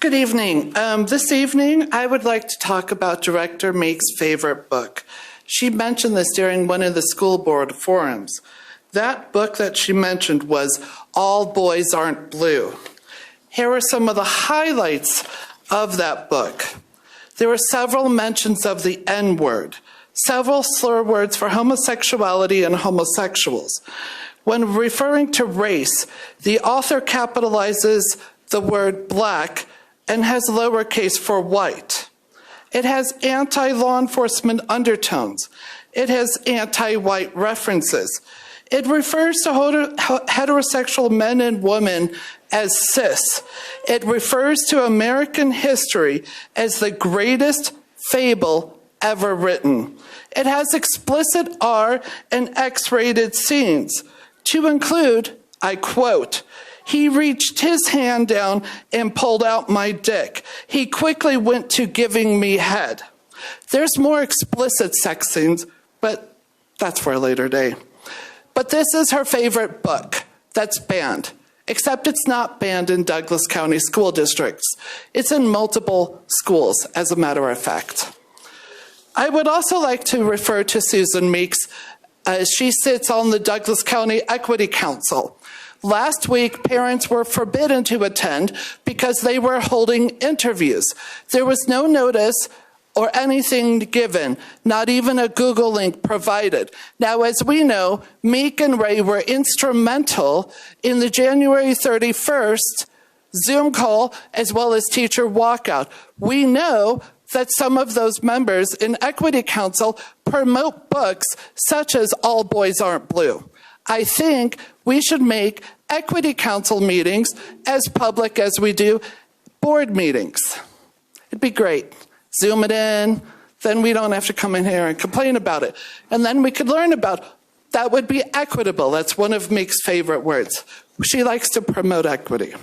Good evening. This evening, I would like to talk about Director Meek's favorite book. She mentioned this during one of the school board forums. That book that she mentioned was All Boys Aren't Blue. Here are some of the highlights of that book. There were several mentions of the N-word, several slur words for homosexuality and homosexuals. When referring to race, the author capitalizes the word black and has lowercase for white. It has anti-law enforcement undertones. It has anti-white references. It refers to heterosexual men and women as cis. It refers to American history as the greatest fable ever written. It has explicit R and X-rated scenes, to include, I quote, "He reached his hand down and pulled out my dick. He quickly went to giving me head." There's more explicit sex scenes, but that's for a later day. But this is her favorite book that's banned, except it's not banned in Douglas County school districts. It's in multiple schools, as a matter of fact. I would also like to refer to Susan Meeks. She sits on the Douglas County Equity Council. Last week, parents were forbidden to attend because they were holding interviews. There was no notice or anything given, not even a Google link provided. Now, as we know, Meek and Ray were instrumental in the January 31st Zoom call as well as teacher walkout. We know that some of those members in Equity Council promote books such as All Boys Aren't Blue. I think we should make Equity Council meetings as public as we do board meetings. It'd be great. Zoom it in, then we don't have to come in here and complain about it. And then we could learn about it. That would be equitable. That's one of Meek's favorite words. She likes to promote equity.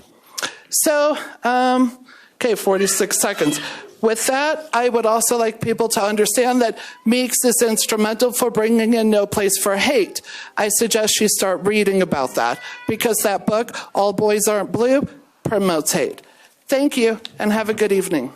So, okay, 46 seconds. With that, I would also like people to understand that Meeks is instrumental for bringing in No Place for Hate. I suggest you start reading about that because that book, All Boys Aren't Blue, promotes hate. Thank you and have a good evening.